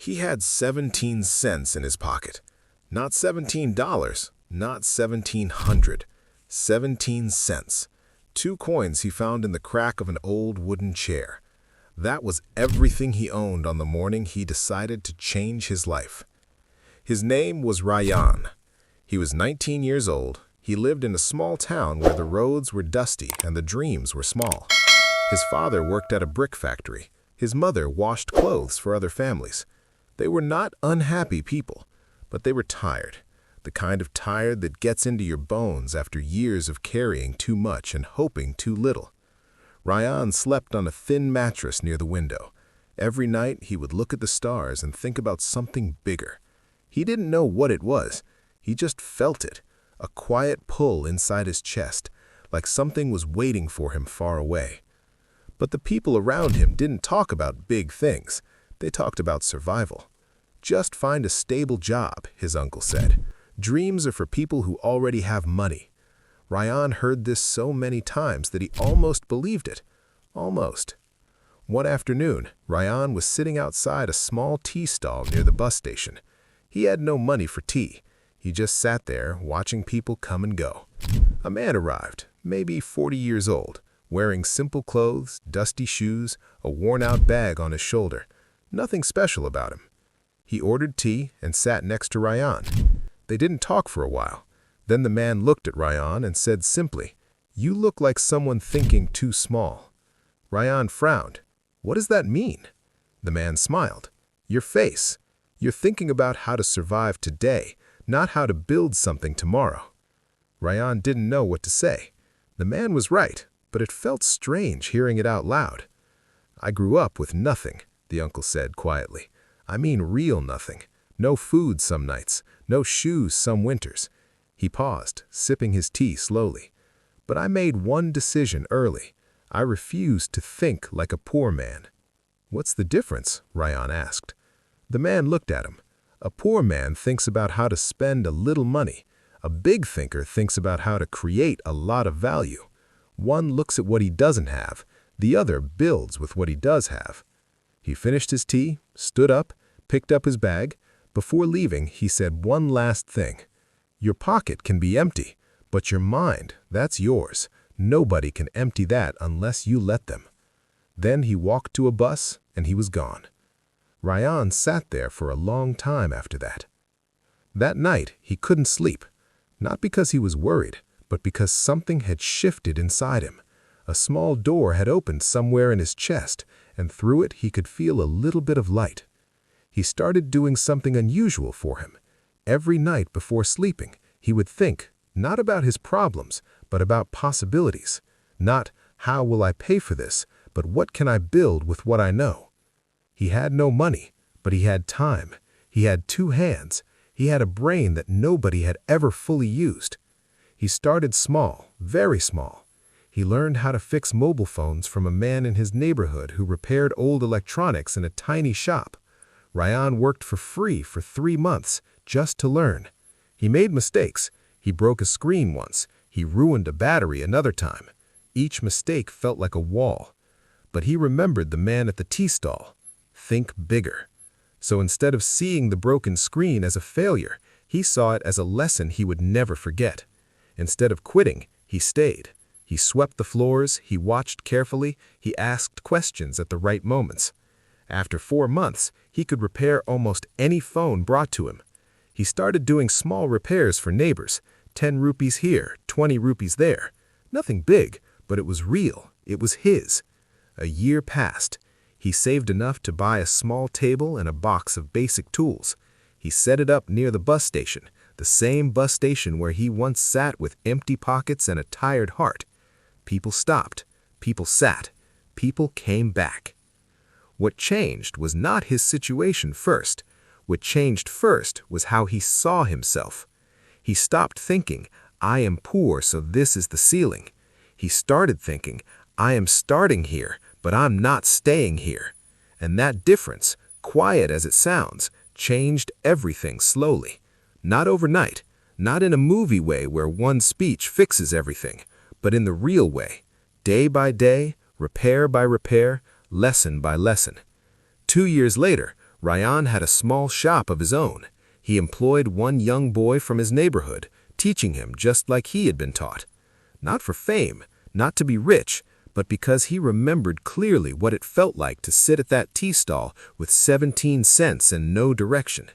He had 17 cents in his pocket. Not $17, not 1,700. 17 cents. 2 coins he found in the crack of an old wooden chair. That was everything he owned on the morning he decided to change his life. His name was Rayan. He was 19 years old. He lived in a small town where the roads were dusty and the dreams were small. His father worked at a brick factory. His mother washed clothes for other families. They were not unhappy people, but they were tired. The kind of tired that gets into your bones after years of carrying too much and hoping too little. Rayan slept on a thin mattress near the window. Every night he would look at the stars and think about something bigger. He didn't know what it was. He just felt it, a quiet pull inside his chest, like something was waiting for him far away. But the people around him didn't talk about big things. They talked about survival. Just find a stable job, his uncle said. Dreams are for people who already have money. Rayan heard this so many times that he almost believed it. Almost. One afternoon, Rayan was sitting outside a small tea stall near the bus station. He had no money for tea. He just sat there, watching people come and go. A man arrived, maybe 40 years old, wearing simple clothes, dusty shoes, a worn-out bag on his shoulder. Nothing special about him. He ordered tea and sat next to Rayan. They didn't talk for a while. Then the man looked at Rayan and said simply, "You look like someone thinking too small." Rayan frowned. "What does that mean?" The man smiled. "Your face. You're thinking about how to survive today, not how to build something tomorrow." Rayan didn't know what to say. The man was right, but it felt strange hearing it out loud. "I grew up with nothing," the uncle said quietly. "I mean real nothing. No food some nights, no shoes some winters." He paused, sipping his tea slowly. "But I made one decision early. I refused to think like a poor man." "What's the difference?" Rayan asked. The man looked at him. "A poor man thinks about how to spend a little money. A big thinker thinks about how to create a lot of value. One looks at what he doesn't have. The other builds with what he does have." He finished his tea, stood up, picked up his bag. Before leaving, he said one last thing. "Your pocket can be empty, but your mind, that's yours. Nobody can empty that unless you let them." Then he walked to a bus, and he was gone. Rayan sat there for a long time after that. That night, he couldn't sleep. Not because he was worried, but because something had shifted inside him. A small door had opened somewhere in his chest, and through it he could feel a little bit of light. He started doing something unusual for him. Every night before sleeping, he would think, not about his problems, but about possibilities. Not, how will I pay for this, but what can I build with what I know? He had no money, but he had time. He had 2 hands. He had a brain that nobody had ever fully used. He started small, very small. He learned how to fix mobile phones from a man in his neighborhood who repaired old electronics in a tiny shop. Rayan worked for free for 3 months just to learn. He made mistakes. He broke a screen once. He ruined a battery another time. Each mistake felt like a wall. But he remembered the man at the tea stall. Think bigger. So instead of seeing the broken screen as a failure, he saw it as a lesson he would never forget. Instead of quitting, he stayed. He swept the floors, he watched carefully, he asked questions at the right moments. After 4 months, he could repair almost any phone brought to him. He started doing small repairs for neighbors, 10 rupees here, 20 rupees there. Nothing big, but it was real. It was his. A year passed. He saved enough to buy a small table and a box of basic tools. He set it up near the bus station, the same bus station where he once sat with empty pockets and a tired heart. People stopped. People sat. People came back. What changed was not his situation first. What changed first was how he saw himself. He stopped thinking, "I am poor, so this is the ceiling." He started thinking, "I am starting here, but I'm not staying here." And that difference, quiet as it sounds, changed everything slowly. Not overnight, not in a movie way where one speech fixes everything, but in the real way, day by day, repair by repair, lesson by lesson. 2 years later, Rayan had a small shop of his own. He employed one young boy from his neighborhood, teaching him just like he had been taught. Not for fame, not to be rich, but because he remembered clearly what it felt like to sit at that tea stall with 17 cents and no direction.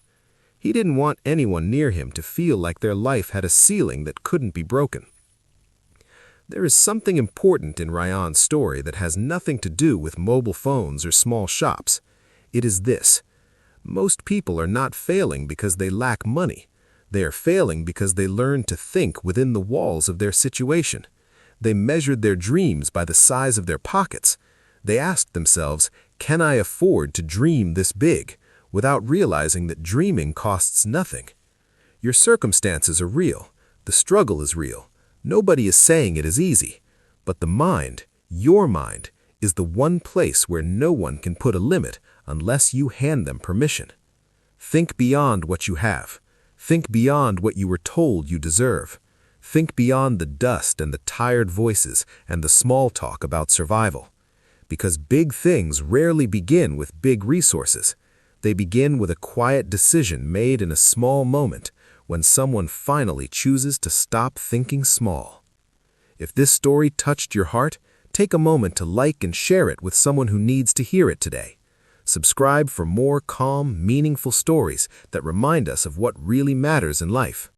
He didn't want anyone near him to feel like their life had a ceiling that couldn't be broken. There is something important in Rayan's story that has nothing to do with mobile phones or small shops. It is this: most people are not failing because they lack money. They are failing because they learned to think within the walls of their situation. They measured their dreams by the size of their pockets. They asked themselves, "Can I afford to dream this big?" without realizing that dreaming costs nothing. Your circumstances are real. The struggle is real. Nobody is saying it is easy. But the mind, your mind, is the one place where no one can put a limit unless you hand them permission. Think beyond what you have. Think beyond what you were told you deserve. Think beyond the dust and the tired voices and the small talk about survival. Because big things rarely begin with big resources. They begin with a quiet decision made in a small moment when someone finally chooses to stop thinking small. If this story touched your heart, take a moment to like and share it with someone who needs to hear it today. Subscribe for more calm, meaningful stories that remind us of what really matters in life.